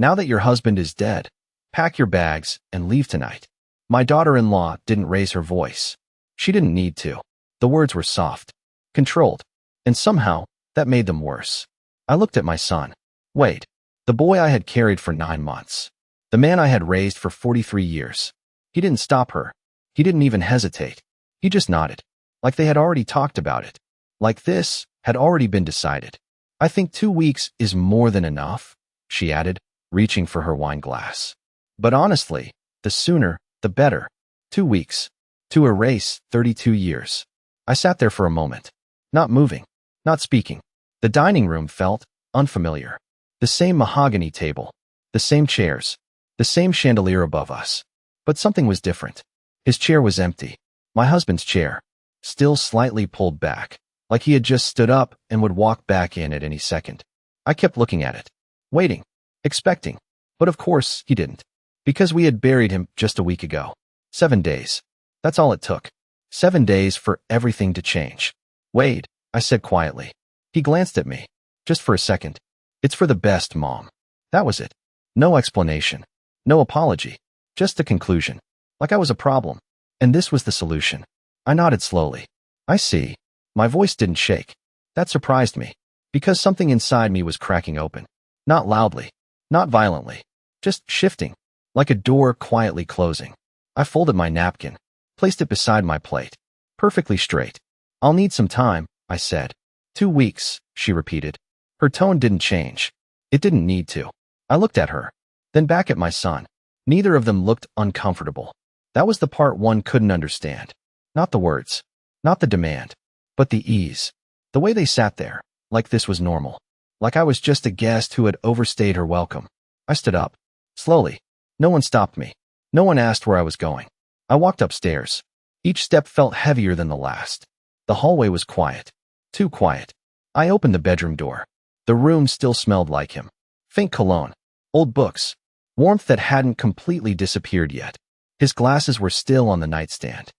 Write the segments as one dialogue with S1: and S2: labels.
S1: Now that your husband is dead, pack your bags and leave tonight. My daughter-in-law didn't raise her voice. She didn't need to. The words were soft, controlled, and somehow that made them worse. I looked at my son. Wade, the boy I had carried for 9 months. The man I had raised for 43 years. He didn't stop her. He didn't even hesitate. He just nodded, like they had already talked about it. Like this had already been decided. I think 2 weeks is more than enough, she added, reaching for her wine glass. But honestly, the sooner, the better. 2 weeks. To erase 32 years. I sat there for a moment, not moving, not speaking. The dining room felt unfamiliar. The same mahogany table, the same chairs, the same chandelier above us. But something was different. His chair was empty. My husband's chair, still slightly pulled back, like he had just stood up and would walk back in at any second. I kept looking at it, waiting, expecting. But of course he didn't. Because we had buried him just a week ago. 7 days. That's all it took. 7 days for everything to change. Wade, I said quietly. He glanced at me. Just for a second. It's for the best, Mom. That was it. No explanation. No apology. Just the conclusion. Like I was a problem. And this was the solution. I nodded slowly. I see. My voice didn't shake. That surprised me. Because something inside me was cracking open. Not loudly. Not violently. Just shifting. Like a door quietly closing. I folded my napkin. Placed it beside my plate. Perfectly straight. I'll need some time, I said. 2 weeks, she repeated. Her tone didn't change. It didn't need to. I looked at her. Then back at my son. Neither of them looked uncomfortable. That was the part one couldn't understand. Not the words. Not the demand. But the ease. The way they sat there. Like this was normal. Like I was just a guest who had overstayed her welcome. I stood up. Slowly. No one stopped me. No one asked where I was going. I walked upstairs. Each step felt heavier than the last. The hallway was quiet. Too quiet. I opened the bedroom door. The room still smelled like him. Faint cologne. Old books. Warmth that hadn't completely disappeared yet. His glasses were still on the nightstand.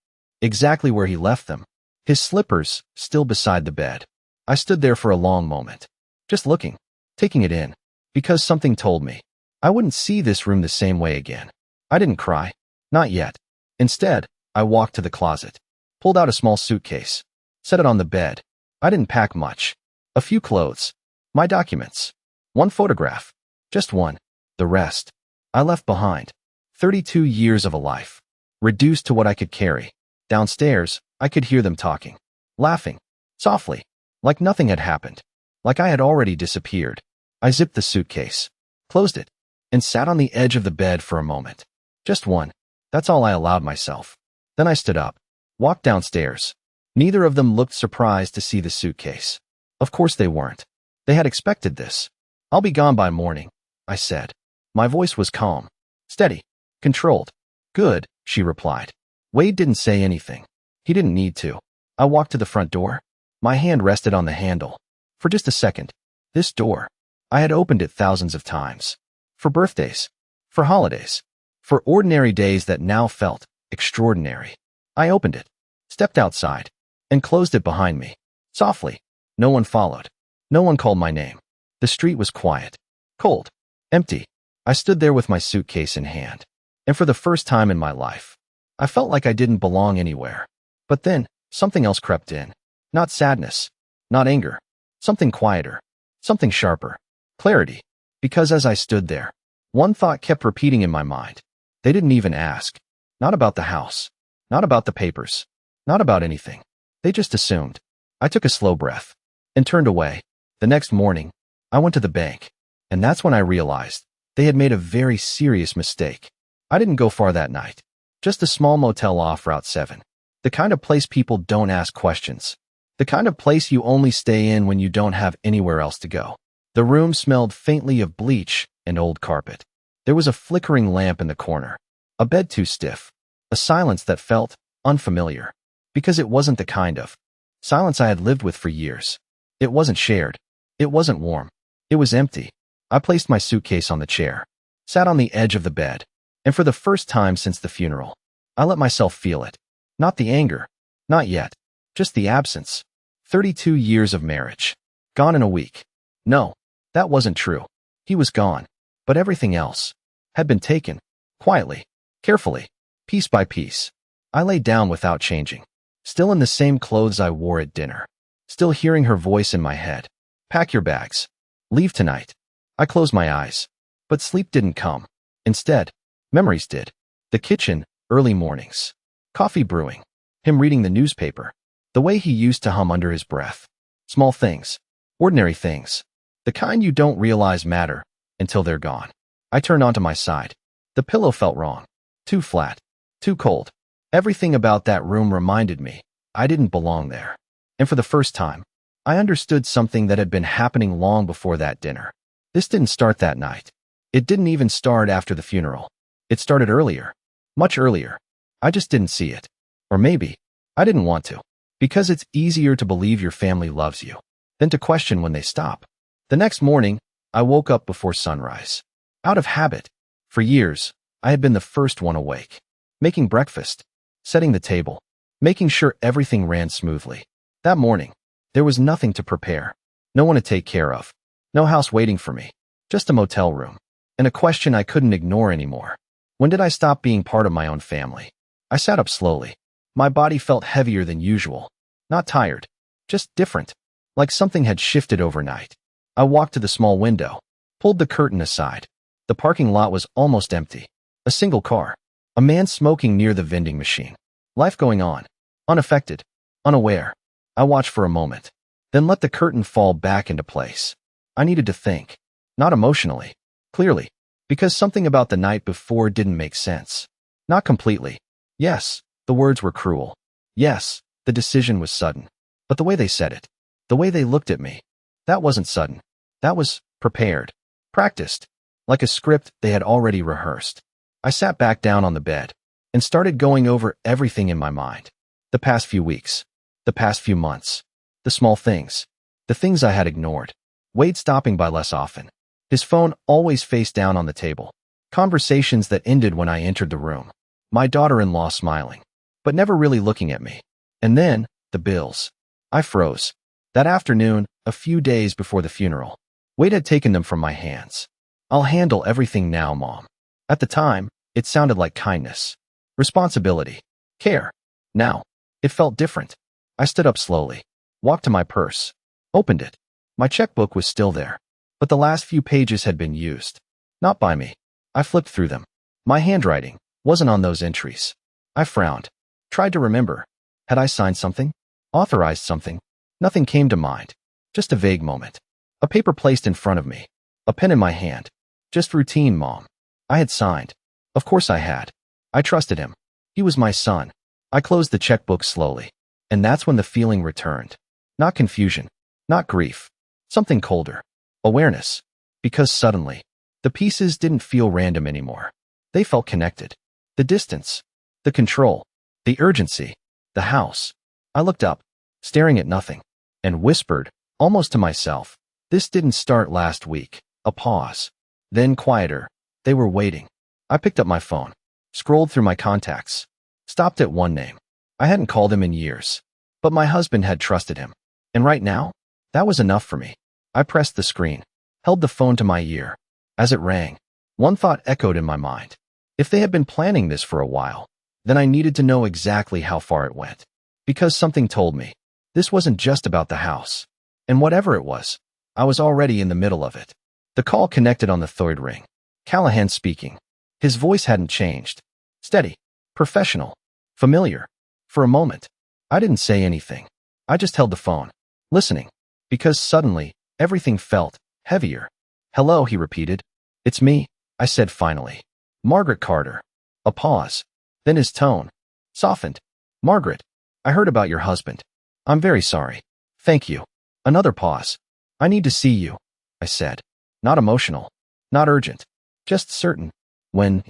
S1: Exactly where he left them. His slippers still beside the bed. I stood there for a long moment. Just looking. Taking it in. Because something told me. I wouldn't see this room the same way again. I didn't cry. Not yet. Instead, I walked to the closet. Pulled out a small suitcase. Set it on the bed. I didn't pack much. A few clothes. My documents. One photograph. Just one. The rest. I left behind. 32 years of a life. Reduced to what I could carry. Downstairs, I could hear them talking. Laughing. Softly. Like nothing had happened. Like I had already disappeared. I zipped the suitcase. Closed it. And sat on the edge of the bed for a moment. Just one. That's all I allowed myself. Then I stood up. Walked downstairs. Neither of them looked surprised to see the suitcase. Of course they weren't. They had expected this. I'll be gone by morning, I said. My voice was calm. Steady. Controlled. Good, she replied. Wade didn't say anything. He didn't need to. I walked to the front door. My hand rested on the handle. For just a second. This door. I had opened it thousands of times. For birthdays. For holidays. For ordinary days that now felt extraordinary. I opened it. Stepped outside. And closed it behind me. Softly. No one followed. No one called my name. The street was quiet. Cold. Empty. I stood there with my suitcase in hand. And for the first time in my life, I felt like I didn't belong anywhere. But then, something else crept in. Not sadness. Not anger. Something quieter. Something sharper. Clarity. Because as I stood there, one thought kept repeating in my mind. They didn't even ask. Not about the house. Not about the papers. Not about anything. They just assumed. I took a slow breath. And turned away. The next morning, I went to the bank. And that's when I realized they had made a very serious mistake. I didn't go far that night. Just a small motel off Route 7. The kind of place people don't ask questions. The kind of place you only stay in when you don't have anywhere else to go. The room smelled faintly of bleach and old carpet. There was a flickering lamp in the corner. A bed too stiff. A silence that felt unfamiliar. Because it wasn't the kind of silence I had lived with for years. It wasn't shared. It wasn't warm. It was empty. I placed my suitcase on the chair. Sat on the edge of the bed. And for the first time since the funeral, I let myself feel it. Not the anger. Not yet. Just the absence. 32 years of marriage. Gone in a week. No, that wasn't true. He was gone. But everything else had been taken, quietly, carefully, piece by piece. I lay down without changing, still in the same clothes I wore at dinner, still hearing her voice in my head. Pack your bags. Leave tonight. I closed my eyes, but sleep didn't come. Instead, memories did. The kitchen, early mornings, coffee brewing, him reading the newspaper, the way he used to hum under his breath. Small things, ordinary things, the kind you don't realize matter until they're gone. I turned onto my side. The pillow felt wrong, too flat, too cold. Everything about that room reminded me I didn't belong there. And for the first time, I understood something that had been happening long before that dinner. This didn't start that night. It didn't even start after the funeral. It started earlier, much earlier. I just didn't see it. Or maybe I didn't want to. Because it's easier to believe your family loves you than to question when they stop. The next morning, I woke up before sunrise. Out of habit. For years, I had been the first one awake. Making breakfast, setting the table, making sure everything ran smoothly. That morning, there was nothing to prepare. No one to take care of. No house waiting for me. Just a motel room. And a question I couldn't ignore anymore. When did I stop being part of my own family? I sat up slowly. My body felt heavier than usual. Not tired, just different, like something had shifted overnight. I walked to the small window, pulled the curtain aside. The parking lot was almost empty. A single car. A man smoking near the vending machine. Life going on. Unaffected. Unaware. I watched for a moment, then let the curtain fall back into place. I needed to think. Not emotionally. Clearly. Because something about the night before didn't make sense. Not completely. Yes, the words were cruel. Yes, the decision was sudden. But the way they said it, the way they looked at me, that wasn't sudden. That was prepared, practiced, like a script they had already rehearsed. I sat back down on the bed and started going over everything in my mind. The past few weeks, the past few months, the small things, the things I had ignored. Wade stopping by less often. His phone always face down on the table. Conversations that ended when I entered the room. My daughter-in-law smiling, but never really looking at me. And then, the bills. I froze. That afternoon, a few days before the funeral, Wade had taken them from my hands. I'll handle everything now, Mom. At the time, it sounded like kindness, responsibility, care. Now, it felt different. I stood up slowly, walked to my purse, opened it. My checkbook was still there, but the last few pages had been used. Not by me. I flipped through them. My handwriting wasn't on those entries. I frowned, tried to remember. Had I signed something? Authorized something? Nothing came to mind. Just a vague moment. A paper placed in front of me. A pen in my hand. Just routine, Mom. I had signed. Of course I had. I trusted him. He was my son. I closed the checkbook slowly. And that's when the feeling returned. Not confusion. Not grief. Something colder. Awareness. Because suddenly, the pieces didn't feel random anymore. They felt connected. The distance. The control. The urgency. The house. I looked up, staring at nothing, and whispered, almost to myself, this didn't start last week. A pause. Then quieter. They were waiting. I picked up my phone, scrolled through my contacts, stopped at one name. I hadn't called him in years, but my husband had trusted him. And right now, that was enough for me. I pressed the screen, held the phone to my ear. As it rang, one thought echoed in my mind. If they had been planning this for a while, then I needed to know exactly how far it went. Because something told me, this wasn't just about the house. And whatever it was, I was already in the middle of it. The call connected on the third ring. Callahan speaking. His voice hadn't changed. Steady, professional, familiar. For a moment, I didn't say anything. I just held the phone, listening. Because suddenly, everything felt heavier. Hello, he repeated. It's me, I said finally. Margaret Carter. A pause. Then his tone softened. Margaret, I heard about your husband. I'm very sorry. Thank you. Another pause. I need to see you, I said. Not emotional. Not urgent. Just certain. When?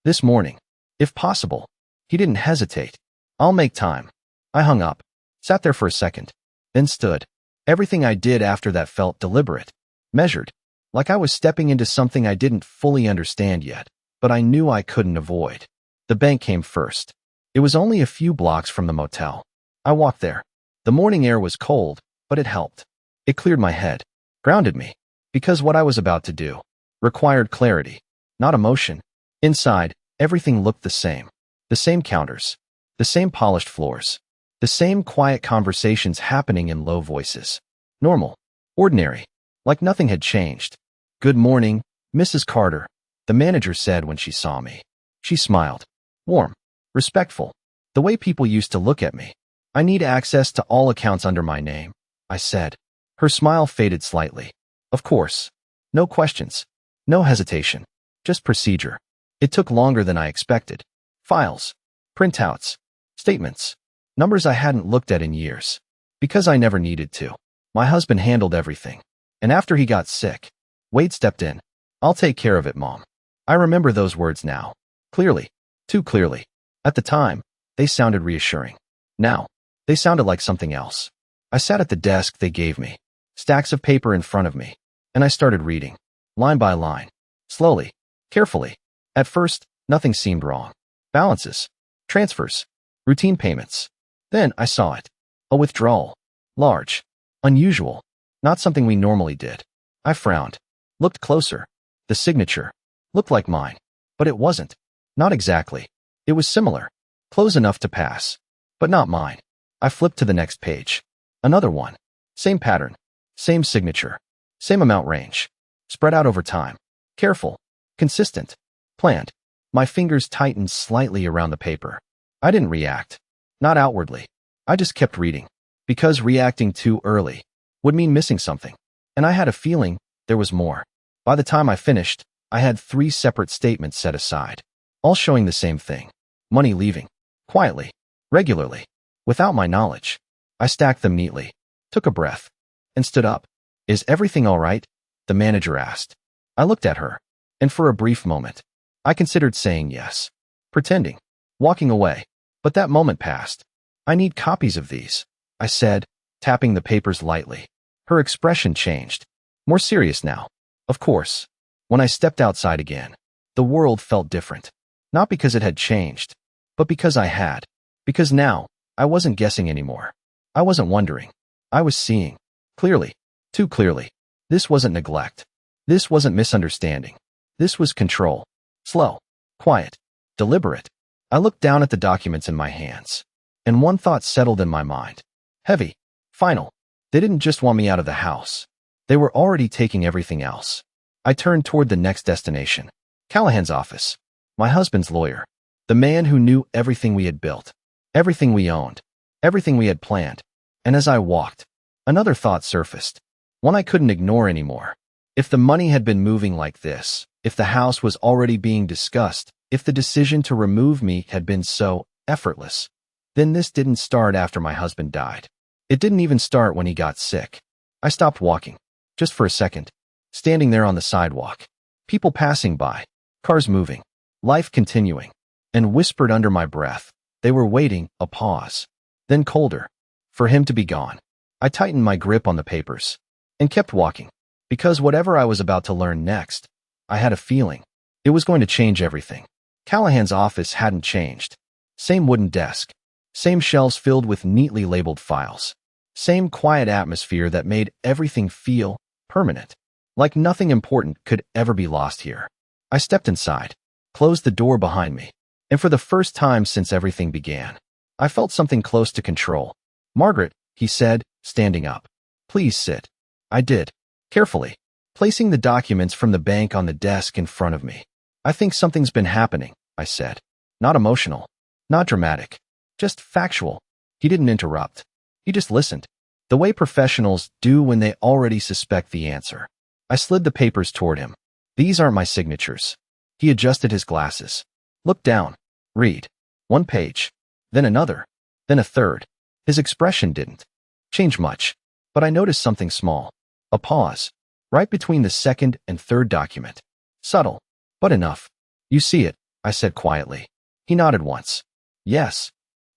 S1: This morning. If possible. He didn't hesitate. I'll make time. I hung up. Sat there for a second. Then stood. Everything I did after that felt deliberate. Measured. Like I was stepping into something I didn't fully understand yet, but I knew I couldn't avoid. The bank came first. It was only a few blocks from the motel. I walked there. The morning air was cold, but it helped. It cleared my head, grounded me, because what I was about to do required clarity, not emotion. Inside, everything looked the same. The same counters, the same polished floors, the same quiet conversations happening in low voices. Normal, ordinary, like nothing had changed. "Good morning, Mrs. Carter," the manager said when she saw me. She smiled. Warm, respectful, the way people used to look at me. "I need access to all accounts under my name," I said. Her smile faded slightly. "Of course. No questions. No hesitation. Just procedure." It took longer than I expected. Files, printouts, statements, numbers I hadn't looked at in years. Because I never needed to. My husband handled everything. And after he got sick, Wade stepped in. "I'll take care of it, Mom." I remember those words now. Clearly. Too clearly. At the time, they sounded reassuring. Now, they sounded like something else. I sat at the desk they gave me, stacks of paper in front of me, and I started reading, line by line, slowly, carefully. At first, nothing seemed wrong. Balances, transfers, routine payments. Then I saw it. A withdrawal. Large. Unusual. Not something we normally did. I frowned. Looked closer. The signature. Looked like mine. But it wasn't. Not exactly. It was similar. Close enough to pass. But not mine. I flipped to the next page. Another one. Same pattern. Same signature. Same amount range. Spread out over time. Careful. Consistent. Planned. My fingers tightened slightly around the paper. I didn't react. Not outwardly. I just kept reading. Because reacting too early would mean missing something. And I had a feeling there was more. By the time I finished, I had 3 separate statements set aside, all showing the same thing. Money leaving. Quietly. Regularly. Without my knowledge. I stacked them neatly, took a breath, and stood up. "Is everything all right?" the manager asked. I looked at her, and for a brief moment, I considered saying yes, pretending, walking away. But that moment passed. "I need copies of these," I said, tapping the papers lightly. Her expression changed. More serious now. Of course. When I stepped outside again, the world felt different. Not because it had changed, but because I had. Because now, I wasn't guessing anymore. I wasn't wondering. I was seeing. Clearly. Too clearly. This wasn't neglect. This wasn't misunderstanding. This was control. Slow. Quiet. Deliberate. I looked down at the documents in my hands, and one thought settled in my mind. Heavy. Final. They didn't just want me out of the house. They were already taking everything else. I turned toward the next destination. Callahan's office. My husband's lawyer. The man who knew everything we had built. Everything we owned. Everything we had planned. And as I walked, another thought surfaced. One I couldn't ignore anymore. If the money had been moving like this, if the house was already being discussed, if the decision to remove me had been so effortless, then this didn't start after my husband died. It didn't even start when he got sick. I stopped walking, just for a second, standing there on the sidewalk. People passing by, cars moving, life continuing, and whispered under my breath. They were waiting, a pause, then colder, for him to be gone. I tightened my grip on the papers and kept walking, because whatever I was about to learn next, I had a feeling it was going to change everything. Callahan's office hadn't changed. Same wooden desk, same shelves filled with neatly labeled files, same quiet atmosphere that made everything feel permanent, like nothing important could ever be lost here. I stepped inside, closed the door behind me, and for the first time since everything began, I felt something close to control. "Margaret," he said, standing up. "Please sit." I did, carefully, placing the documents from the bank on the desk in front of me. "I think something's been happening," I said. Not emotional, not dramatic, just factual. He didn't interrupt. He just listened, the way professionals do when they already suspect the answer. I slid the papers toward him. "These aren't my signatures." He adjusted his glasses. Looked down. Read. One page. Then another. Then a third. His expression didn't change much, but I noticed something small. A pause, right between the second and third document. Subtle, but enough. "You see it," I said quietly. He nodded once. "Yes."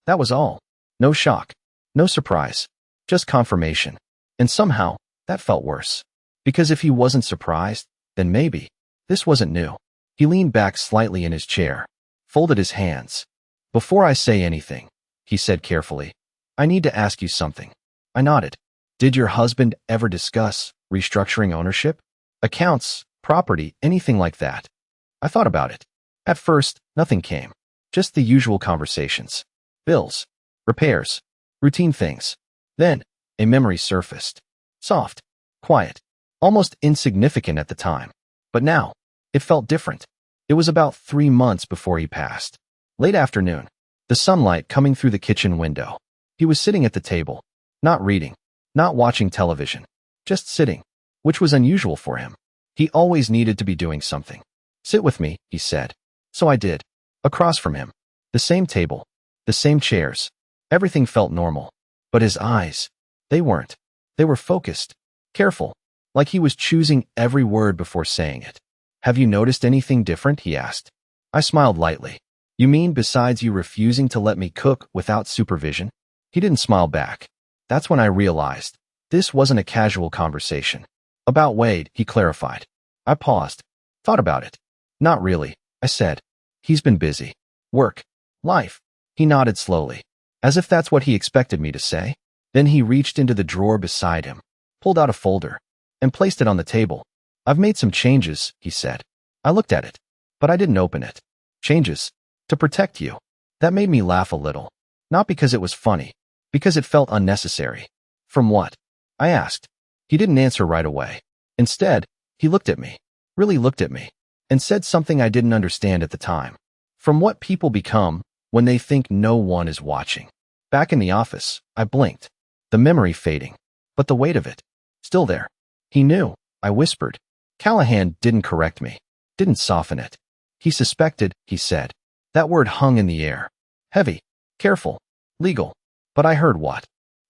S1: That was all. No shock. No surprise. Just confirmation. And somehow, that felt worse. Because if he wasn't surprised, then maybe this wasn't new. He leaned back slightly in his chair, folded his hands. "Before I say anything," he said carefully, "I need to ask you something." I nodded. "Did your husband ever discuss restructuring ownership? Accounts, property, anything like that. I thought about it. At first, nothing came. Just the usual conversations. Bills. Repairs. Routine things. Then, a memory surfaced. Soft. Quiet. Almost insignificant at the time. But now, it felt different. It was about 3 months before he passed. Late afternoon. The sunlight coming through the kitchen window. He was sitting at the table. Not reading. Not watching television. Just sitting. Which was unusual for him. He always needed to be doing something. Sit with me, he said. So I did. Across from him. The same table. The same chairs. Everything felt normal. But his eyes. They weren't. They were focused. Careful. Like he was choosing every word before saying it. Have you noticed anything different? He asked. I smiled lightly. You mean besides you refusing to let me cook without supervision? He didn't smile back. That's when I realized. This wasn't a casual conversation. About Wade, he clarified. I paused. Thought about it. Not really, I said. He's been busy. Work. Life. He nodded slowly. As if that's what he expected me to say. Then he reached into the drawer beside him, pulled out a folder, and placed it on the table. I've made some changes, he said. I looked at it, but I didn't open it. Changes. To protect you. That made me laugh a little. Not because it was funny, because it felt unnecessary. From what? I asked. He didn't answer right away. Instead, he looked at me, really looked at me, and said something I didn't understand at the time. From what people become when they think no one is watching. Back in the office, I blinked. The memory fading, but the weight of it, still there. He knew, I whispered. Callahan didn't correct me, didn't soften it. He suspected, he said. That word hung in the air. Heavy, careful, legal. But I heard what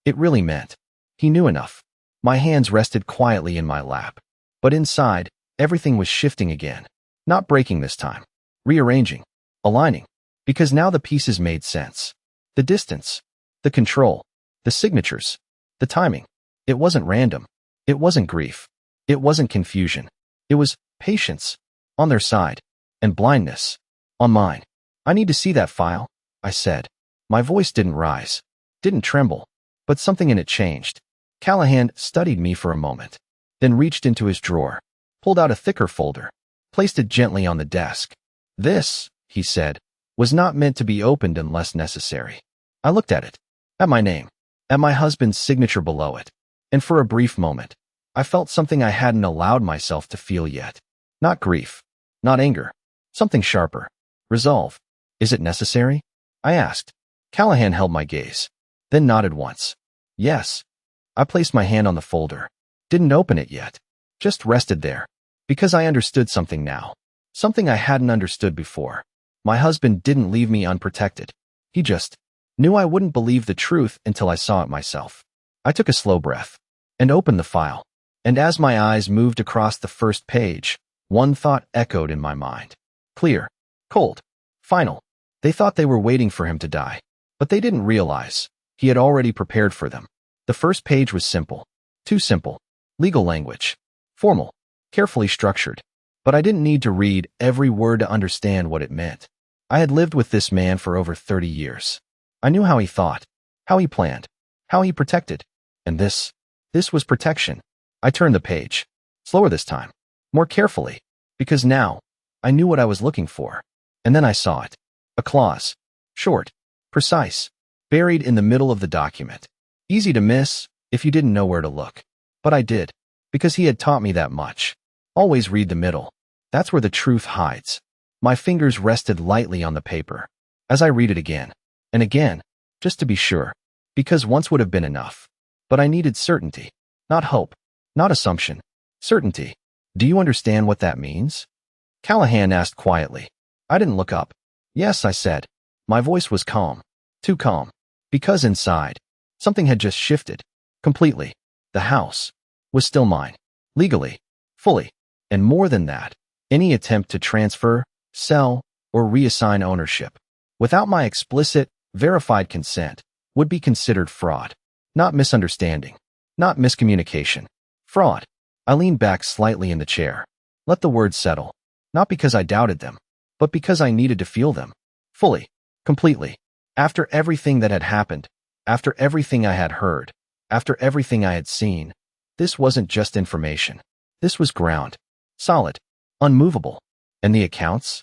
S1: it really meant. He knew enough. My hands rested quietly in my lap. But inside, everything was shifting again. Not breaking this time. Rearranging. Aligning. Because now the pieces made sense. The distance. The control. The signatures. The timing. It wasn't random. It wasn't grief. It wasn't confusion. It was patience. On their side. And blindness. On mine. I need to see that file, I said. My voice didn't rise. Didn't tremble. But something in it changed. Callahan studied me for a moment. Then reached into his drawer. Pulled out a thicker folder. Placed it gently on the desk. This, he said, was not meant to be opened unless necessary. I looked at it. At my name. At my husband's signature below it. And for a brief moment, I felt something I hadn't allowed myself to feel yet. Not grief. Not anger. Something sharper. Resolve. Is it necessary? I asked. Callahan held my gaze. Then nodded once. Yes. I placed my hand on the folder. Didn't open it yet. Just rested there. Because I understood something now. Something I hadn't understood before. My husband didn't leave me unprotected. He just knew I wouldn't believe the truth until I saw it myself. I took a slow breath and opened the file. And as my eyes moved across the first page, one thought echoed in my mind. Clear. Cold. Final. They thought they were waiting for him to die. But they didn't realize he had already prepared for them. The first page was simple. Too simple. Legal language. Formal. Carefully structured. But I didn't need to read every word to understand what it meant. I had lived with this man for over 30 years. I knew how he thought, how he planned, how he protected. And this was protection. I turned the page. Slower this time. More carefully. Because now, I knew what I was looking for. And then I saw it. A clause. Short. Precise. Buried in the middle of the document. Easy to miss if you didn't know where to look. But I did. Because he had taught me that much. Always read the middle. That's where the truth hides. My fingers rested lightly on the paper. As I read it again. And again. Just to be sure. Because once would have been enough. But I needed certainty. Not hope. Not assumption. Certainty. Do you understand what that means? Callahan asked quietly. I didn't look up. Yes, I said. My voice was calm. Too calm. Because inside, something had just shifted. Completely. The house was still mine. Legally. Fully. And more than that, any attempt to transfer, sell, or reassign ownership, without my explicit, verified consent, would be considered fraud. Not misunderstanding. Not miscommunication. Fraud. I leaned back slightly in the chair. Let the words settle. Not because I doubted them, but because I needed to feel them. Fully. Completely. After everything that had happened, after everything I had heard, after everything I had seen, this wasn't just information. This was ground. Solid. unmovable. And the accounts?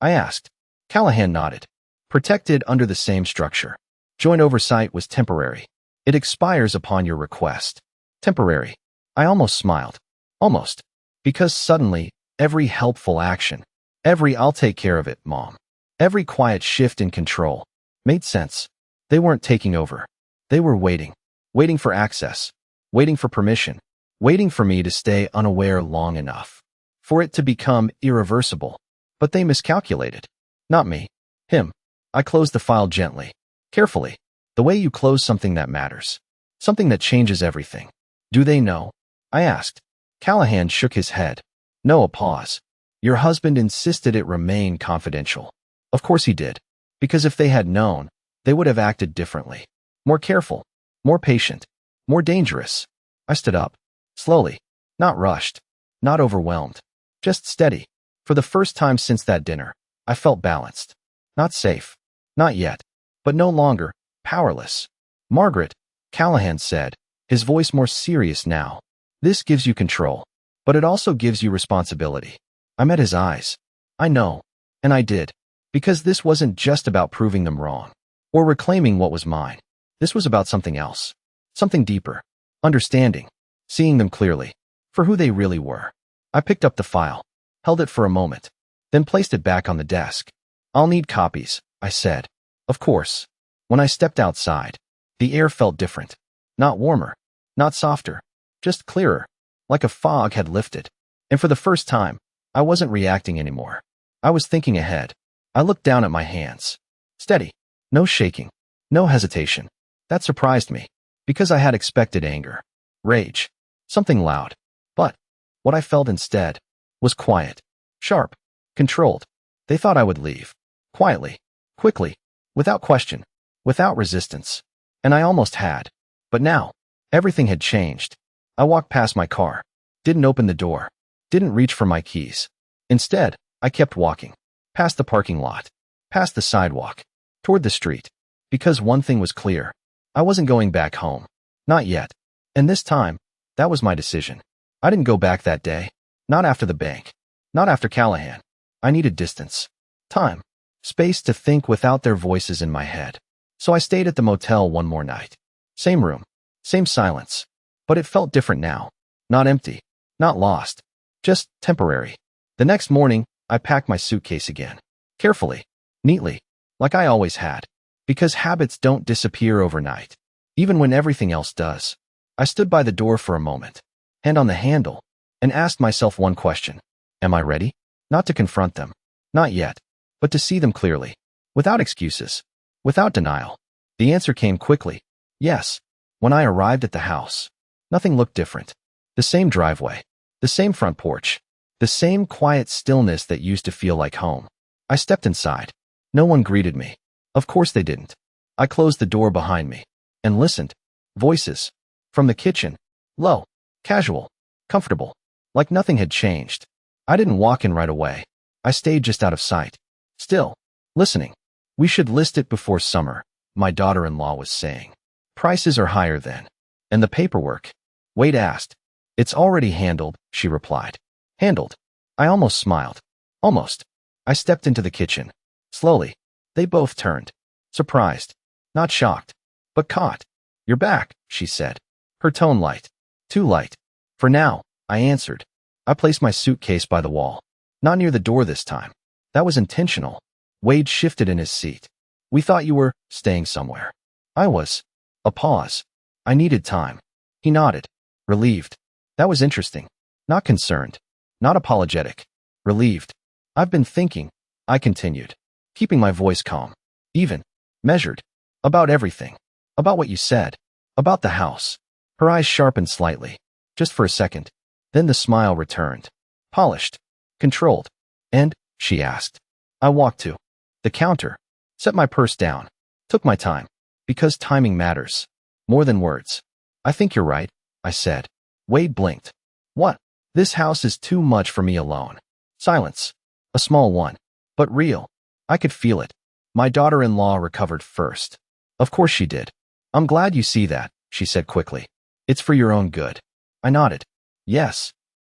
S1: I asked. Callahan nodded. Protected under the same structure. Joint oversight was temporary. It expires upon your request. Temporary. I almost smiled. Almost. Because suddenly, every helpful action, every "I'll take care of it, Mom," every quiet shift in control, made sense. They weren't taking over. They were waiting. Waiting for access. Waiting for permission. Waiting for me to stay unaware long enough. For it to become irreversible. But they miscalculated. Not me. Him. I closed the file gently. Carefully. The way you close something that matters. Something that changes everything. Do they know? I asked. Callahan shook his head. No, a pause. Your husband insisted it remain confidential. Of course he did. Because if they had known, they would have acted differently. More careful. More patient. More dangerous. I stood up. Slowly. Not rushed. Not overwhelmed. Just steady. For the first time since that dinner, I felt balanced. Not safe. Not yet. But no longer powerless. Margaret, Callahan said, his voice more serious now. This gives you control. But it also gives you responsibility. I met his eyes. I know. And I did. Because this wasn't just about proving them wrong. Or reclaiming what was mine. This was about something else. Something deeper. Understanding. Seeing them clearly. For who they really were. I picked up the file. Held it for a moment. Then placed it back on the desk. I'll need copies, I said. Of course. When I stepped outside, the air felt different. Not warmer. Not softer. Just clearer. Like a fog had lifted. And for the first time, I wasn't reacting anymore. I was thinking ahead. I looked down at my hands. Steady. No shaking. No hesitation. That surprised me. Because I had expected anger. Rage. Something loud. But what I felt instead was quiet. Sharp. Controlled. They thought I would leave. Quietly. Quickly. Without question. Without resistance. And I almost had. But now, everything had changed. I walked past my car. Didn't open the door. Didn't reach for my keys. Instead, I kept walking. Past the parking lot. Past the sidewalk. Toward the street. Because one thing was clear. I wasn't going back home. Not yet. And this time, that was my decision. I didn't go back that day. Not after the bank. Not after Callahan. I needed distance. Time. Space to think without their voices in my head. So I stayed at the motel one more night. Same room. Same silence. But it felt different now. Not empty. Not lost. Just temporary. The next morning, I packed my suitcase again. Carefully. Neatly. Like I always had. Because habits don't disappear overnight. Even when everything else does. I stood by the door for a moment. Hand on the handle. And asked myself one question. Am I ready? Not to confront them. Not yet. But to see them clearly. Without excuses. Without denial. The answer came quickly. Yes. When I arrived at the house. Nothing looked different. The same driveway. The same front porch. The same quiet stillness that used to feel like home. I stepped inside. No one greeted me. Of course they didn't. I closed the door behind me. And listened. Voices. From the kitchen. Low. Casual. Comfortable. Like nothing had changed. I didn't walk in right away. I stayed just out of sight. Still. Listening. We should list it before summer, my daughter-in-law was saying. Prices are higher then. And the paperwork? Wade asked. It's already handled, she replied. Handled. I almost smiled. Almost. I stepped into the kitchen. Slowly. They both turned. Surprised. Not shocked. But caught. You're back, she said. Her tone light. Too light. For now, I answered. I placed my suitcase by the wall. Not near the door this time. That was intentional. Wade shifted in his seat. We thought you were staying somewhere. I was. A pause. I needed time. He nodded. Relieved. That was interesting. Not concerned. Not apologetic. Relieved. I've been thinking, I continued, keeping my voice calm. Even. Measured. About everything. About what you said. About the house. Her eyes sharpened slightly. Just for a second. Then the smile returned. Polished. Controlled. And, she asked. I walked to the counter. Set my purse down. Took my time. Because timing matters. More than words. I think you're right, I said. Wade blinked. What? This house is too much for me alone. Silence. A small one. But real. I could feel it. My daughter-in-law recovered first. Of course she did. I'm glad you see that, she said quickly. It's for your own good. I nodded. Yes.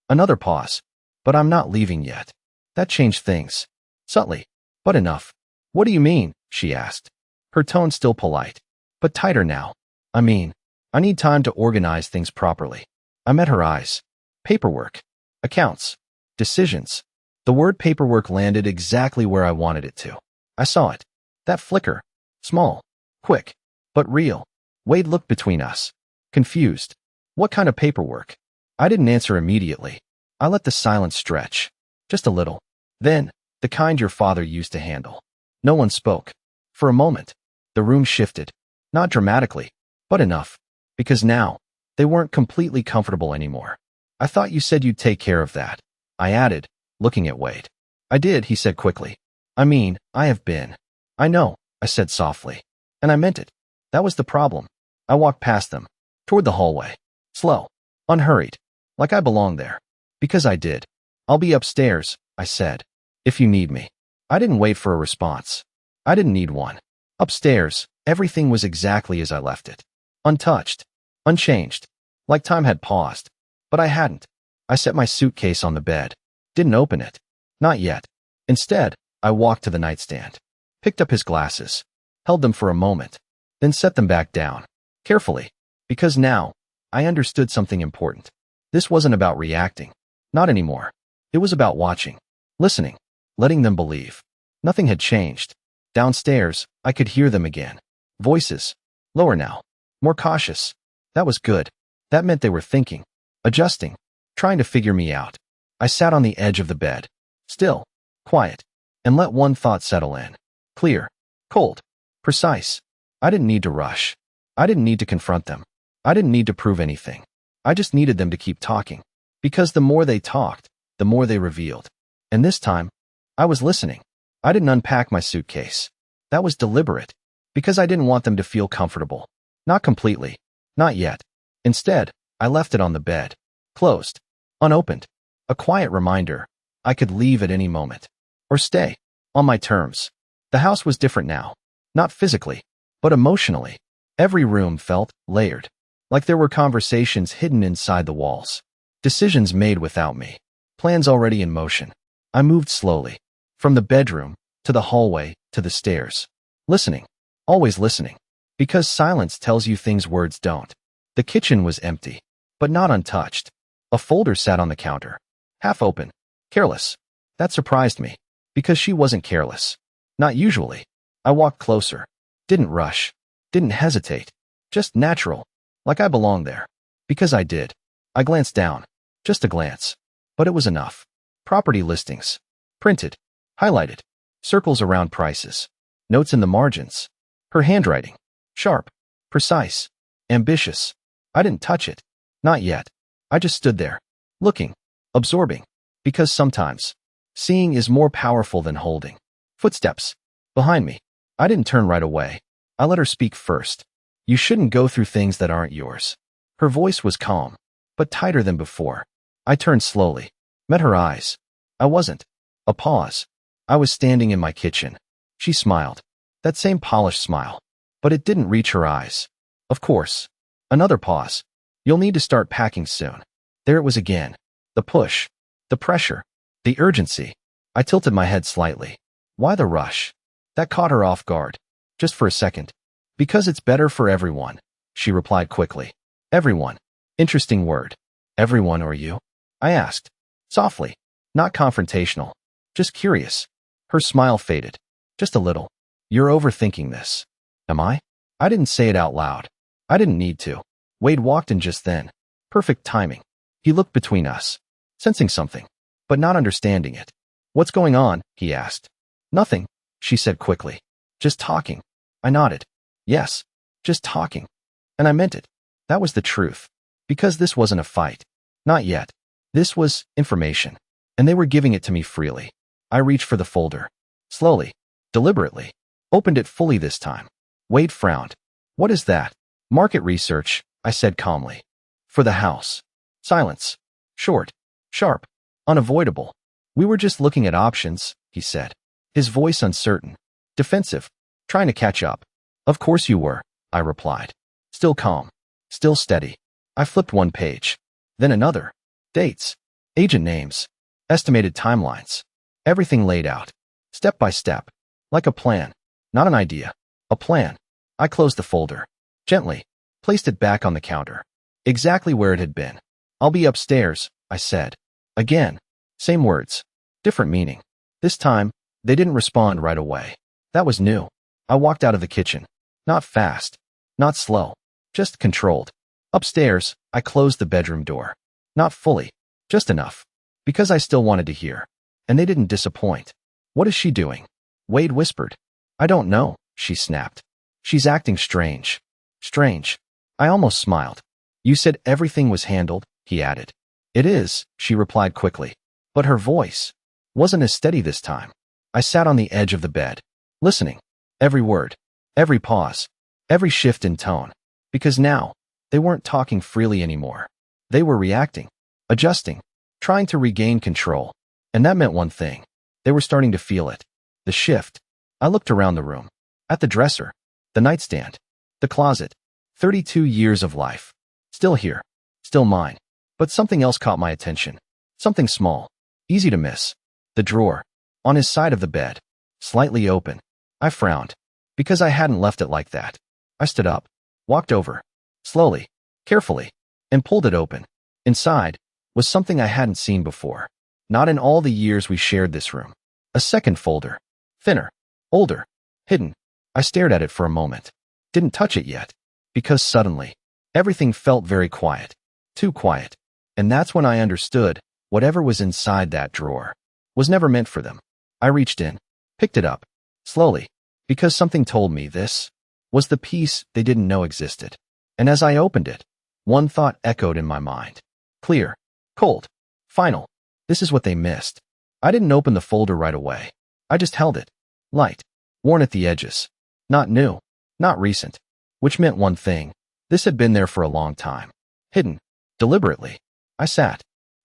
S1: Another pause. But I'm not leaving yet. That changed things. Subtly. But enough. What do you mean? She asked. Her tone still polite. But tighter now. I mean, I need time to organize things properly. I met her eyes. Paperwork. Accounts. Decisions. The word paperwork landed exactly where I wanted it to. I saw it. That flicker. Small. Quick. But real. Wade looked between us. Confused. What kind of paperwork? I didn't answer immediately. I let the silence stretch. Just a little. Then, the kind your father used to handle. No one spoke. For a moment, the room shifted. Not dramatically, but enough. Because now, they weren't completely comfortable anymore. I thought you said you'd take care of that. I added, looking at Wade. I did, he said quickly. I mean, I have been. I know, I said softly. And I meant it. That was the problem. I walked past them, toward the hallway. Slow. Unhurried. Like I belonged there. Because I did. I'll be upstairs, I said. If you need me. I didn't wait for a response. I didn't need one. Upstairs, everything was exactly as I left it. Untouched. Unchanged. Like time had paused. But I hadn't. I set my suitcase on the bed. Didn't open it. Not yet. Instead, I walked to the nightstand. Picked up his glasses. Held them for a moment. Then set them back down. Carefully. Because now, I understood something important. This wasn't about reacting. Not anymore. It was about watching. Listening. Letting them believe. Nothing had changed. Downstairs, I could hear them again. Voices. Lower now. More cautious. That was good. That meant they were thinking. Adjusting. Trying to figure me out. I sat on the edge of the bed. Still. Quiet. And let one thought settle in. Clear. Cold. Precise. I didn't need to rush. I didn't need to confront them. I didn't need to prove anything. I just needed them to keep talking. Because the more they talked, the more they revealed. And this time, I was listening. I didn't unpack my suitcase. That was deliberate. Because I didn't want them to feel comfortable. Not completely. Not yet. Instead, I left it on the bed. Closed. Unopened. A quiet reminder. I could leave at any moment. Or stay. On my terms. The house was different now. Not physically, but emotionally. Every room felt layered. Like there were conversations hidden inside the walls. Decisions made without me. Plans already in motion. I moved slowly. From the bedroom, to the hallway, to the stairs. Listening. Always listening. Because silence tells you things words don't. The kitchen was empty. But not untouched. A folder sat on the counter. Half open. Careless. That surprised me. Because she wasn't careless. Not usually. I walked closer. Didn't rush. Didn't hesitate. Just natural. Like I belonged there. Because I did. I glanced down. Just a glance. But it was enough. Property listings. Printed. Highlighted. Circles around prices. Notes in the margins. Her handwriting. Sharp. Precise. Ambitious. I didn't touch it. Not yet. I just stood there. Looking. Absorbing. Because sometimes, seeing is more powerful than holding. Footsteps. Behind me. I didn't turn right away. I let her speak first. You shouldn't go through things that aren't yours. Her voice was calm, but tighter than before. I turned slowly. Met her eyes. I wasn't. A pause. I was standing in my kitchen. She smiled. That same polished smile. But it didn't reach her eyes. Of course. Another pause. You'll need to start packing soon. There it was again. The push. The pressure. The urgency. I tilted my head slightly. Why the rush? That caught her off guard. Just for a second. Because it's better for everyone, she replied quickly. Everyone. Interesting word. Everyone or you? I asked. Softly. Not confrontational. Just curious. Her smile faded. Just a little. You're overthinking this. Am I? I didn't say it out loud. I didn't need to. Wade walked in just then. Perfect timing. He looked between us. Sensing something. But not understanding it. What's going on? He asked. Nothing, she said quickly. Just talking. I nodded. Yes. Just talking. And I meant it. That was the truth. Because this wasn't a fight. Not yet. This was information. And they were giving it to me freely. I reached for the folder. Slowly. Deliberately. Opened it fully this time. Wade frowned. What is that? Market research, I said calmly. For the house. Silence. Short. Sharp. Unavoidable. We were just looking at options, he said. His voice uncertain. Defensive. Trying to catch up. Of course you were, I replied. Still calm. Still steady. I flipped one page. Then another. Dates. Agent names. estimated timelines. Everything laid out, step by step, like a plan, not an idea, a plan. I closed the folder, gently, placed it back on the counter, exactly where it had been. I'll be upstairs, I said. Again, same words, different meaning. This time, they didn't respond right away. That was new. I walked out of the kitchen. Not fast, not slow, just controlled. Upstairs, I closed the bedroom door. Not fully, just enough. Because I still wanted to hear. And they didn't disappoint. What is she doing? Wade whispered. I don't know, she snapped. She's acting strange. Strange. I almost smiled. You said everything was handled, he added. It is, she replied quickly. But her voice wasn't as steady this time. I sat on the edge of the bed, listening. Every word, every pause, every shift in tone. Because now, they weren't talking freely anymore. They were reacting, adjusting, trying to regain control. And that meant one thing. They were starting to feel it. The shift. I looked around the room. At the dresser, the nightstand, the closet. 32 years of life. Still here. Still mine. But something else caught my attention. Something small. Easy to miss. The drawer. On his side of the bed. Slightly open. I frowned. Because I hadn't left it like that. I stood up. Walked over. Slowly. Carefully. And pulled it open. Inside was something I hadn't seen before. Not in all the years we shared this room. A second folder. Thinner. Older. Hidden. I stared at it for a moment. Didn't touch it yet. Because suddenly, everything felt very quiet. Too quiet. And that's when I understood whatever was inside that drawer was never meant for them. I reached in, picked it up, slowly, because something told me this was the piece they didn't know existed. And as I opened it, one thought echoed in my mind. Clear. Cold. Final. This is what they missed. I didn't open the folder right away. I just held it. Light. Worn at the edges. Not new. Not recent. Which meant one thing. This had been there for a long time. Hidden. Deliberately. I sat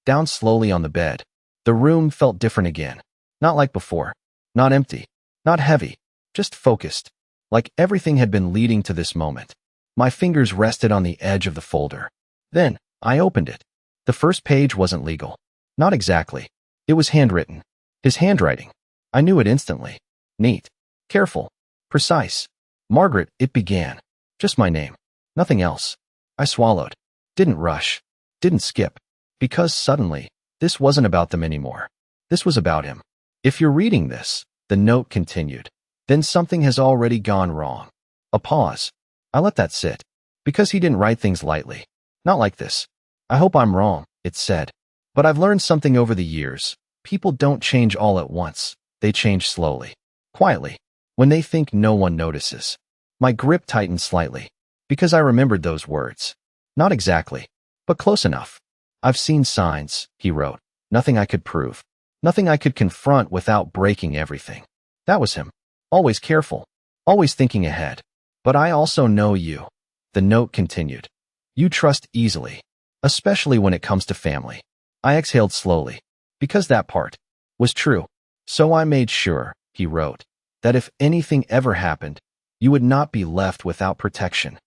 S1: down slowly on the bed. The room felt different again. Not like before. Not empty. Not heavy. Just focused. Like everything had been leading to this moment. My fingers rested on the edge of the folder. Then, I opened it. The first page wasn't legal. Not exactly. It was handwritten. His handwriting. I knew it instantly. Neat. Careful. Precise. Margaret, it began. Just my name. Nothing else. I swallowed. Didn't rush. Didn't skip. Because suddenly, this wasn't about them anymore. This was about him. If you're reading this, the note continued, then something has already gone wrong. A pause. I let that sit. Because he didn't write things lightly. Not like this. I hope I'm wrong, it said. But I've learned something over the years. People don't change all at once. They change slowly. Quietly. When they think no one notices. My grip tightened slightly. Because I remembered those words. Not exactly. But close enough. I've seen signs, he wrote. Nothing I could prove. Nothing I could confront without breaking everything. That was him. Always careful. Always thinking ahead. But I also know you. The note continued. You trust easily. Especially when it comes to family. I exhaled slowly. Because that part was true. So I made sure, he wrote, that if anything ever happened, you would not be left without protection.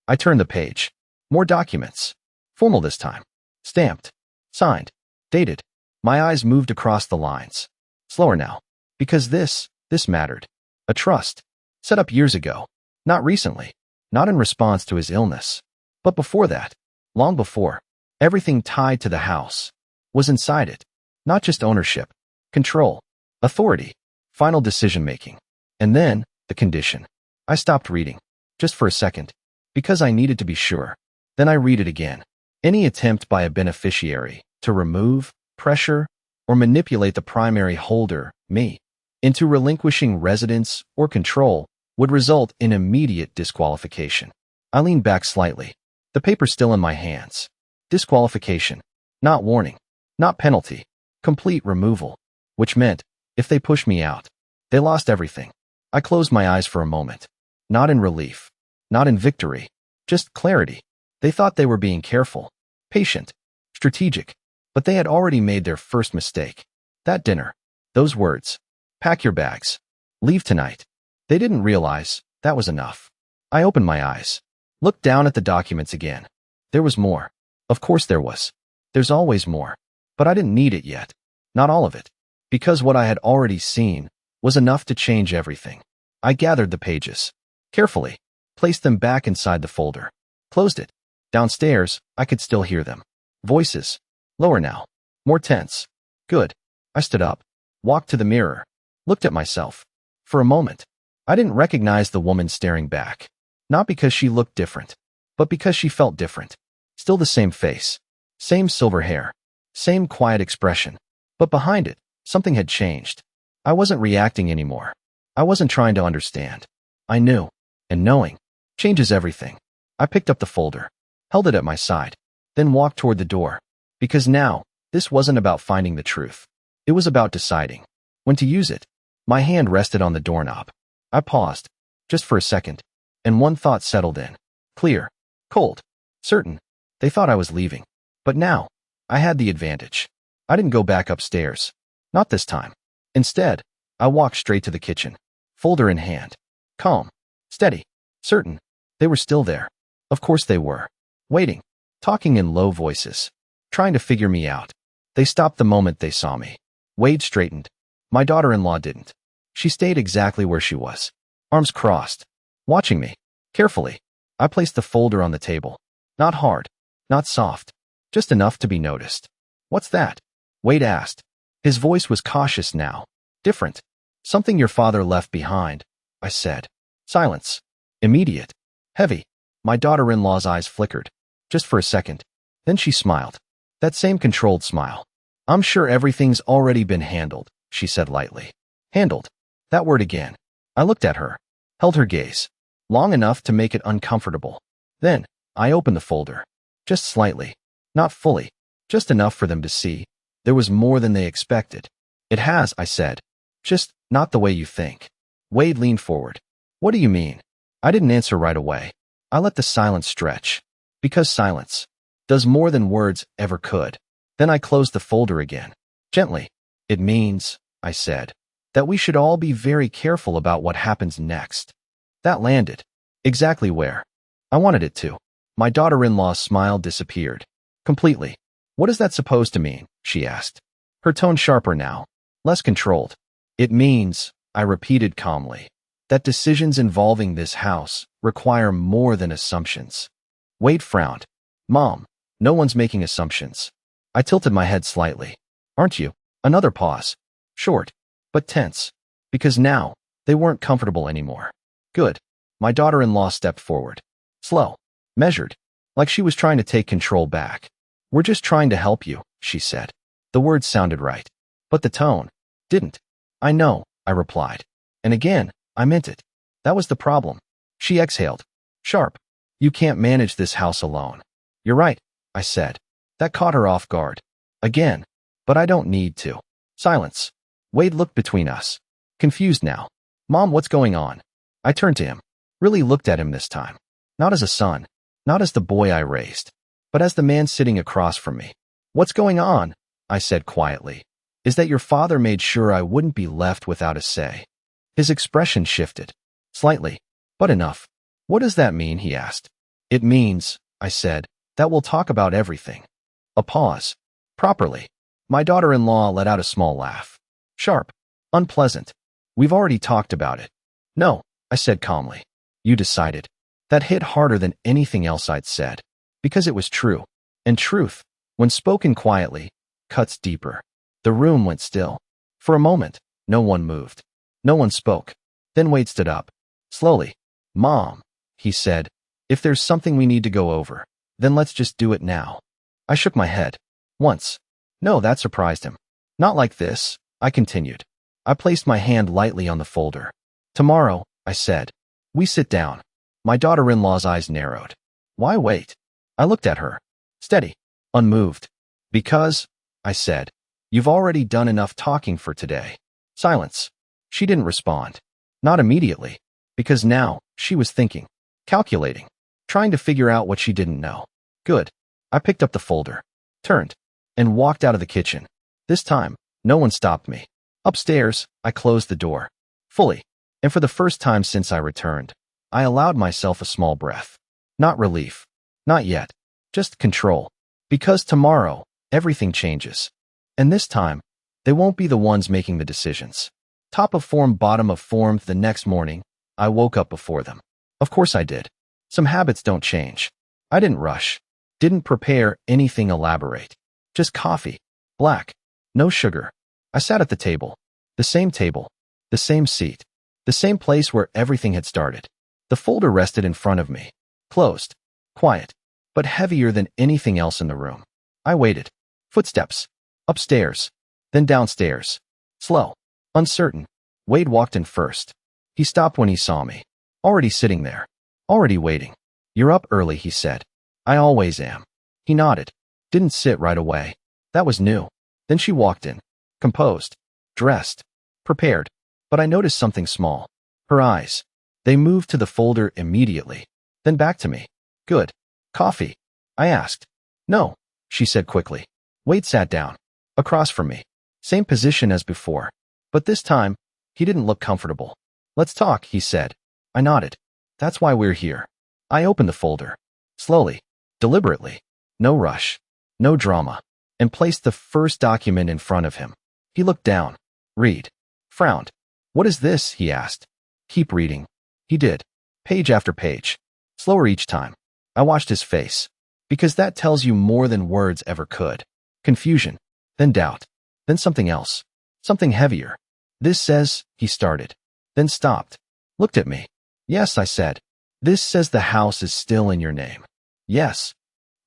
S1: I turned the page. More documents. Formal this time. Stamped. Signed. Dated. My eyes moved across the lines. Slower now. Because this mattered. A trust. Set up years ago. Not recently. Not in response to his illness. But before that. Long before. Everything tied to the house was inside it. Not just ownership. Control. Authority. Final decision-making. And then, the condition. I stopped reading. Just for a second. Because I needed to be sure. Then I read it again. Any attempt by a beneficiary to remove, pressure, or manipulate the primary holder, me, into relinquishing residence or control would result in immediate disqualification. I leaned back slightly. The paper still in my hands. Disqualification. Not warning. Not penalty. Complete removal. Which meant, if they pushed me out, they lost everything. I closed my eyes for a moment. Not in relief. Not in victory. Just clarity. They thought they were being careful, patient, strategic, but they had already made their first mistake. That dinner. Those words. Pack your bags. Leave tonight. They didn't realize that was enough. I opened my eyes. Looked down at the documents again. There was more. Of course there was. There's always more. But I didn't need it yet. Not all of it. Because what I had already seen was enough to change everything. I gathered the pages. Carefully. Placed them back inside the folder. Closed it. Downstairs, I could still hear them. Voices. Lower now. More tense. Good. I stood up. Walked to the mirror. Looked at myself. For a moment, I didn't recognize the woman staring back. Not because she looked different, but because she felt different. Still the same face. Same silver hair. Same quiet expression. But behind it, something had changed. I wasn't reacting anymore. I wasn't trying to understand. I knew. And knowing changes everything. I picked up the folder, held it at my side, then walked toward the door. Because now, this wasn't about finding the truth. It was about deciding when to use it. My hand rested on the doorknob. I paused, just for a second, and one thought settled in. Clear. Cold. Certain. They thought I was leaving. But now, I had the advantage. I didn't go back upstairs. Not this time. Instead, I walked straight to the kitchen, folder in hand. Calm. Steady. Certain. They were still there. Of course they were. Waiting. Talking in low voices. Trying to figure me out. They stopped the moment they saw me. Wade straightened. My daughter-in-law didn't. She stayed exactly where she was. Arms crossed. Watching me. Carefully. I placed the folder on the table. Not hard. Not soft. Just enough to be noticed. What's that? Wade asked. His voice was cautious now. Different. Something your father left behind, I said. Silence. Immediate. Heavy. My daughter-in-law's eyes flickered. Just for a second. Then she smiled. That same controlled smile. I'm sure everything's already been handled, she said lightly. Handled. That word again. I looked at her. Held her gaze. Long enough to make it uncomfortable. Then, I opened the folder. Just slightly. Not fully. Just enough for them to see. There was more than they expected. It has, I said. Just not the way you think. Wade leaned forward. What do you mean? I didn't answer right away. I let the silence stretch. Because silence does more than words ever could. Then I closed the folder again. Gently. It means, I said, that we should all be very careful about what happens next. That landed. Exactly where I wanted it to. My daughter-in-law's smile disappeared. Completely. What is that supposed to mean? She asked. Her tone sharper now. Less controlled. It means, I repeated calmly, that decisions involving this house require more than assumptions. Wade frowned. Mom, no one's making assumptions. I tilted my head slightly. Aren't you? Another pause. Short, but tense. Because now, they weren't comfortable anymore. Good. My daughter-in-law stepped forward. Slow. Measured. Like she was trying to take control back. We're just trying to help you, she said. The words sounded right. But the tone didn't. I know, I replied. And again, I meant it. That was the problem. She exhaled. Sharp. You can't manage this house alone. You're right, I said. That caught her off guard. Again. But I don't need to. Silence. Wade looked between us. Confused now. Mom, what's going on? I turned to him. Really looked at him this time. Not as a son. Not as the boy I raised. But as the man sitting across from me. What's going on? I said quietly. Is that your father made sure I wouldn't be left without a say. His expression shifted. Slightly. But enough. What does that mean? He asked. It means, I said, that we'll talk about everything. A pause. Properly. My daughter-in-law let out a small laugh. Sharp. Unpleasant. We've already talked about it. No, I said calmly. You decided. That hit harder than anything else I'd said. Because it was true. And truth, when spoken quietly, cuts deeper. The room went still. For a moment, no one moved. No one spoke. Then Wade stood up. Slowly. Mom, he said, if there's something we need to go over, then let's just do it now. I shook my head. Once. No, that surprised him. Not like this, I continued. I placed my hand lightly on the folder. Tomorrow, I said. We sit down. My daughter-in-law's eyes narrowed. Why wait? I looked at her. Steady. Unmoved. Because, I said, you've already done enough talking for today. Silence. She didn't respond. Not immediately. Because now, she was thinking. Calculating. Trying to figure out what she didn't know. Good. I picked up the folder. Turned. And walked out of the kitchen. This time, no one stopped me. Upstairs, I closed the door. Fully. And for the first time since I returned, I allowed myself a small breath. Not relief. Not yet. Just control. Because tomorrow, everything changes. And this time, They won't be the ones making the decisions. Top of form, bottom of form. The next morning, I woke up before them. Of course I did. Some habits don't change. I didn't rush. Didn't prepare anything elaborate. Just coffee. Black. No sugar. I sat at the table. The same seat. The same place where everything had started. The folder rested in front of me. Closed. Quiet. But heavier than anything else in the room. I waited. Footsteps. Upstairs. Then downstairs. Slow. Uncertain. Wade walked in first. He stopped when he saw me. Already sitting there. Already waiting. "You're up early," he said. "I always am." He nodded. Didn't sit right away. That was new. Then she walked in. Composed. Dressed. Prepared. But I noticed something small. Her eyes. They moved to the folder immediately. Then back to me. "Good. Coffee?" I asked. "No," she said quickly. Wade sat down. Across from me. Same position as before. But this time, he didn't look comfortable. "Let's talk," he said. I nodded. "That's why we're here." I opened the folder. Slowly. Deliberately. No rush. No drama. And placed the first document in front of him. He looked down. Read. Frowned. "What is this?" he asked. "Keep reading." He did. Page after page. Slower each time. I watched his face. Because that tells you more than words ever could. Confusion. Then doubt. Then something else. Something heavier. "This says," he started. Then stopped. Looked at me. "Yes," I said. "This says the house is still in your name." "Yes."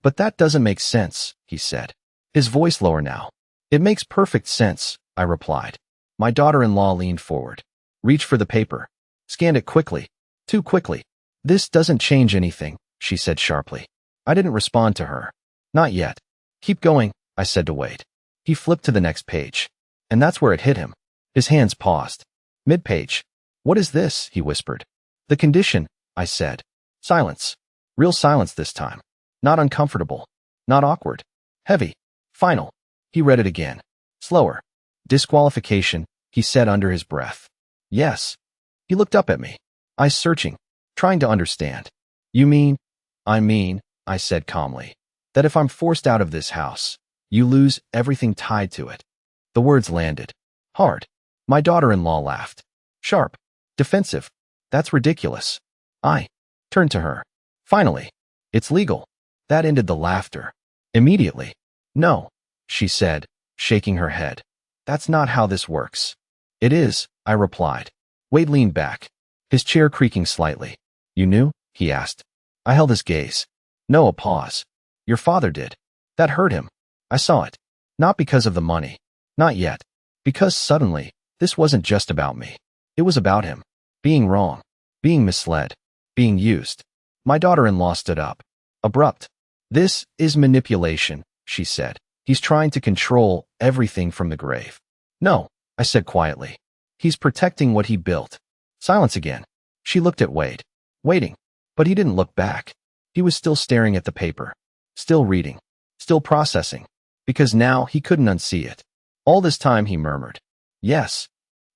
S1: "But that doesn't make sense," he said. His voice lower now. "It makes perfect sense," I replied. My daughter-in-law leaned forward. Reached for the paper. Scanned it quickly. Too quickly. "This doesn't change anything," she said sharply. I didn't respond to her. "Not yet." "Keep going," I said to Wade. He flipped to the next page. And that's where it hit him. His hands paused. Mid-page. "What is this?" he whispered. "The condition," I said. Silence. Real silence this time. Not uncomfortable. Not awkward. Heavy. Final. He read it again. Slower. "Disqualification," he said under his breath. "Yes." He looked up at me. Eyes searching. Trying to understand. "You mean?" "I mean," I said calmly, "that if I'm forced out of this house, you lose everything tied to it." The words landed. Hard. My daughter-in-law laughed. Sharp. Defensive. "That's ridiculous." I turned to her. "Finally. It's legal." That ended the laughter. Immediately. "No," she said, shaking her head. "That's not how this works." "It is," I replied. Wade leaned back. His chair creaking slightly. "You knew?" he asked. I held his gaze. No, a pause. "Your father did." That hurt him. I saw it. Not because of the money. Not yet. Because suddenly, this wasn't just about me. It was about him. Being wrong. Being misled. Being used. My daughter-in-law stood up. Abrupt. "This is manipulation," she said. "He's trying to control everything from the grave." "No," I said quietly. "He's protecting what he built." Silence again. She looked at Wade. Waiting. But he didn't look back. He was still staring at the paper. Still reading. Still processing. Because now he couldn't unsee it. All this time he murmured. "Yes."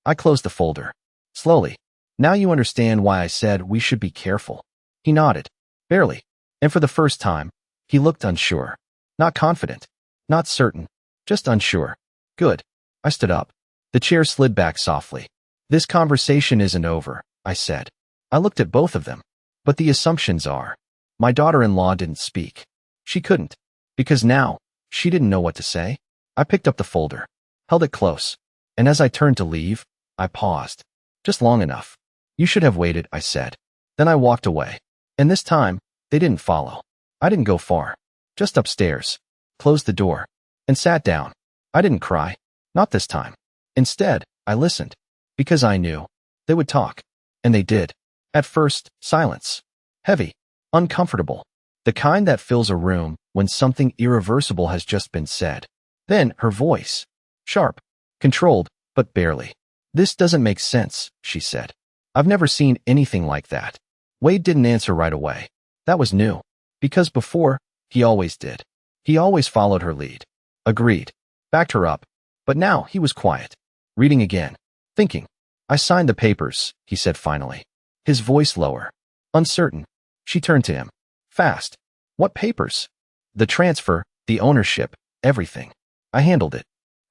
S1: I closed the folder. Slowly. "Now you understand why I said we should be careful." He nodded. Barely. And for the first time, he looked unsure. Not confident. Not certain. Just unsure. "Good." I stood up. The chair slid back softly. "This conversation isn't over," I said. I looked at both of them. But the assumptions are. My daughter-in-law didn't speak. She couldn't. Because now, she didn't know what to say. I picked up the folder. Held it close. And as I turned to leave, I paused. Just long enough. "You should have waited," I said. Then I walked away. And this time, they didn't follow. I didn't go far. Just upstairs. Closed the door. And sat down. I didn't cry. Not this time. Instead, I listened. Because I knew. They would talk. And they did. At first, silence. Heavy. Uncomfortable. The kind that fills a room when something irreversible has just been said. Then, her voice. Sharp. Controlled, but barely. "This doesn't make sense," she said. "I've never seen anything like that." Wade didn't answer right away. That was new. Because before, he always did. He always followed her lead. Agreed. Backed her up. But now he was quiet. Reading again. Thinking. "I signed the papers," he said finally. His voice lower. Uncertain. She turned to him. Fast. "What papers?" "The transfer, the ownership, everything." I handled it.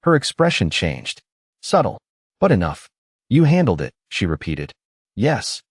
S1: Her expression changed. Subtle, but enough. You handled it, she repeated. Yes.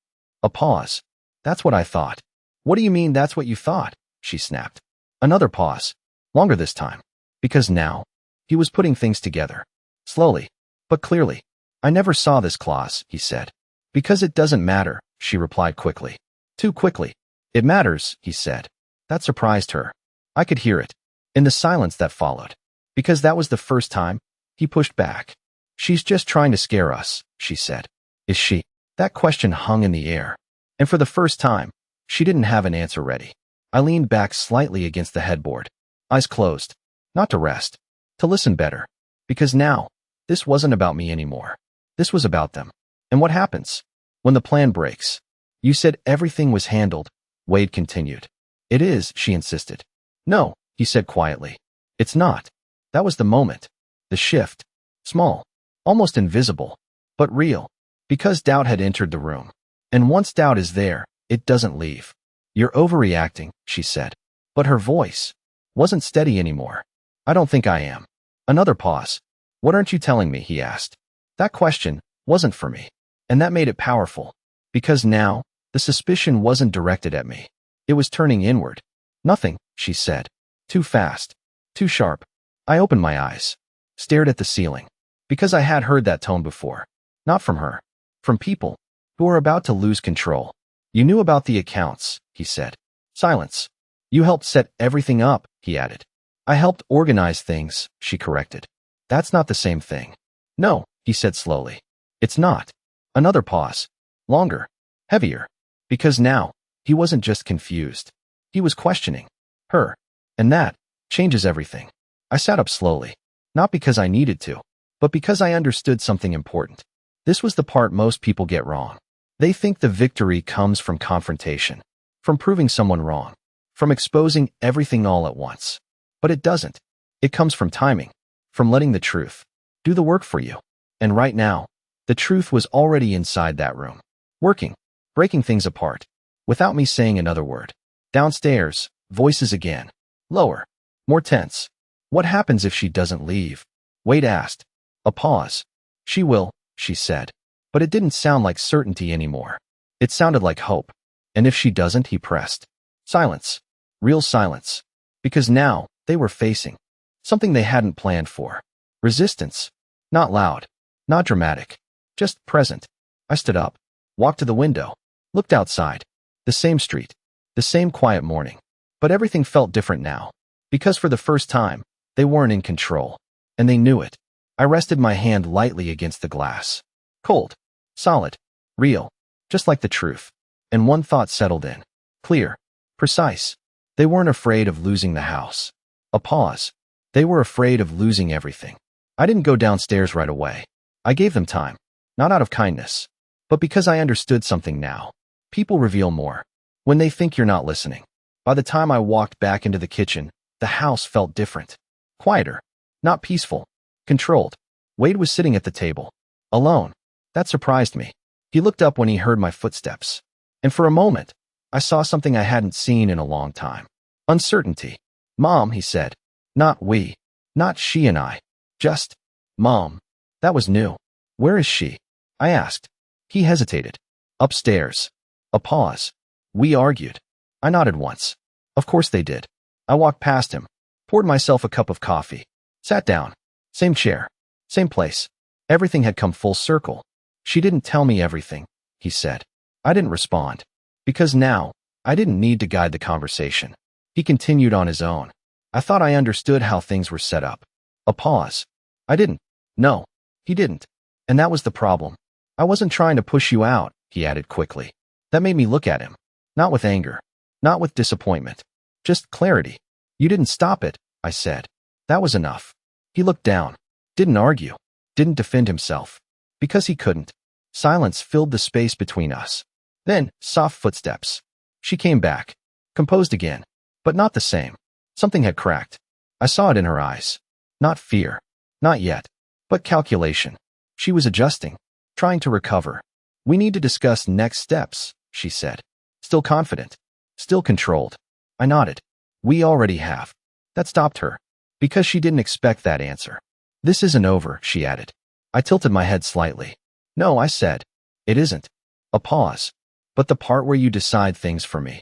S1: A pause. That's what I thought. What do you mean that's what you thought? She snapped. Another pause. Longer this time. Because now, he was putting things together. Slowly, but clearly. I never saw this clause, he said. Because it doesn't matter, she replied quickly. Too quickly. It matters, he said. That surprised her. I could hear it. In the silence that followed. Because that was the first time, he pushed back. She's just trying to scare us, she said. Is she? That question hung in the air. And for the first time, she didn't have an answer ready. I leaned back slightly against the headboard. Eyes closed. Not to rest. To listen better. Because now, this wasn't about me anymore. This was about them. And what happens? When the plan breaks. You said everything was handled, Wade continued. It is, she insisted. No, he said quietly. It's not. That was the moment. The shift. Small. Almost invisible. But real. Because doubt had entered the room. And once doubt is there, it doesn't leave. You're overreacting, she said. But her voice wasn't steady anymore. I don't think I am. Another pause. What aren't you telling me? He asked. That question wasn't for me. And that made it powerful. Because now, the suspicion wasn't directed at me. It was turning inward. Nothing, she said. Too fast. Too sharp. I opened my eyes. Stared at the ceiling. Because I had heard that tone before. Not from her. From people who were about to lose control. You knew about the accounts, he said. Silence. You helped set everything up, he added. I helped organize things, she corrected. That's not the same thing. No, he said slowly. It's not. Another pause. Longer. Heavier. Because now, he wasn't just confused. He was questioning her. And that changes everything. I sat up slowly. Not because I needed to, but because I understood something important. This was the part most people get wrong. They think the victory comes from confrontation, from proving someone wrong, from exposing everything all at once. But it doesn't. It comes from timing, from letting the truth do the work for you. And right now, the truth was already inside that room, working, breaking things apart, without me saying another word. Downstairs, voices again, lower, more tense. What happens if she doesn't leave? Wade asked. A pause. She will, she said. But it didn't sound like certainty anymore. It sounded like hope. And if she doesn't, he pressed. Silence. Real silence. Because now, they were facing something they hadn't planned for. Resistance. Not loud. Not dramatic. Just present. I stood up. Walked to the window. Looked outside. The same street. The same quiet morning. But everything felt different now. Because for the first time, they weren't in control. And they knew it. I rested my hand lightly against the glass. Cold. Solid. Real. Just like the truth. And one thought settled in. Clear. Precise. They weren't afraid of losing the house. A pause. They were afraid of losing everything. I didn't go downstairs right away. I gave them time. Not out of kindness. But because I understood something now. People reveal more when they think you're not listening. By the time I walked back into the kitchen, the house felt different. Quieter. Not peaceful. Controlled. Wade was sitting at the table. Alone. That surprised me. He looked up when he heard my footsteps. And for a moment, I saw something I hadn't seen in a long time. Uncertainty. Mom, he said. Not we. Not she and I. Just, Mom. That was new. Where is she? I asked. He hesitated. Upstairs. A pause. We argued. I nodded once. Of course they did. I walked past him. Poured myself a cup of coffee. Sat down. Same chair. Same place. Everything had come full circle. She didn't tell me everything, he said. I didn't respond. Because now, I didn't need to guide the conversation. He continued on his own. I thought I understood how things were set up. A pause. I didn't. No, he didn't. And that was the problem. I wasn't trying to push you out, he added quickly. That made me look at him. Not with anger. Not with disappointment. Just clarity. You didn't stop it, I said. That was enough. He looked down. Didn't argue. Didn't defend himself. Because he couldn't. Silence filled the space between us. Then, soft footsteps. She came back. Composed again. But not the same. Something had cracked. I saw it in her eyes. Not fear. Not yet. But calculation. She was adjusting. Trying to recover. We need to discuss next steps, she said. Still confident. Still controlled. I nodded. We already have. That stopped her. Because she didn't expect that answer. This isn't over, she added. I tilted my head slightly. No, I said. It isn't. A pause. But the part where you decide things for me.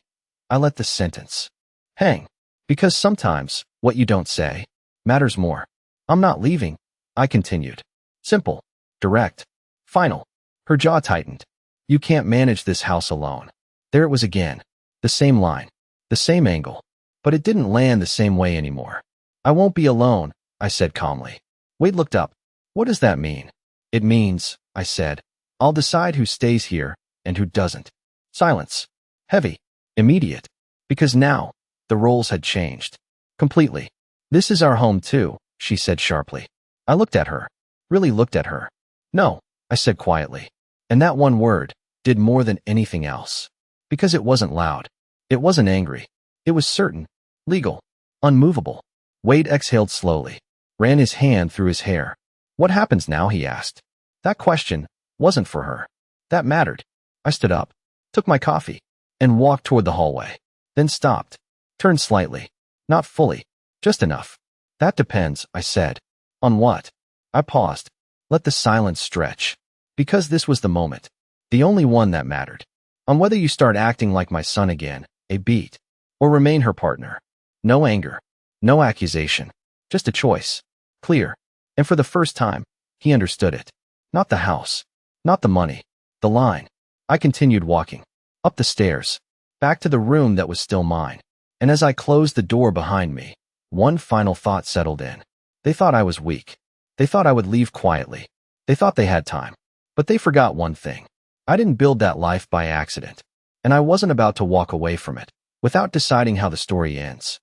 S1: I let the sentence hang. Because sometimes, what you don't say matters more. I'm not leaving, I continued. Simple. Direct. Final. Her jaw tightened. You can't manage this house alone. There it was again. The same line. The same angle. But it didn't land the same way anymore. I won't be alone, I said calmly. Wade looked up. What does that mean? It means, I said, I'll decide who stays here and who doesn't. Silence. Heavy. Immediate. Because now, the roles had changed. Completely. This is our home too, she said sharply. I looked at her. Really looked at her. No, I said quietly. And that one word did more than anything else. Because it wasn't loud. It wasn't angry. It was certain. Legal. Unmovable. Wade exhaled slowly. Ran his hand through his hair. What happens now, he asked. That question wasn't for her. That mattered. I stood up, took my coffee, and walked toward the hallway. Then stopped. Turned slightly. Not fully. Just enough. That depends, I said. On what? I paused. Let the silence stretch. Because this was the moment. The only one that mattered. On whether you start acting like my son again, a beat, or remain her partner. No anger. No accusation. Just a choice. Clear. And for the first time, he understood it. Not the house. Not the money. The line. I continued walking. Up the stairs. Back to the room that was still mine. And as I closed the door behind me, one final thought settled in. They thought I was weak. They thought I would leave quietly. They thought they had time. But they forgot one thing. I didn't build that life by accident. And I wasn't about to walk away from it without deciding how the story ends.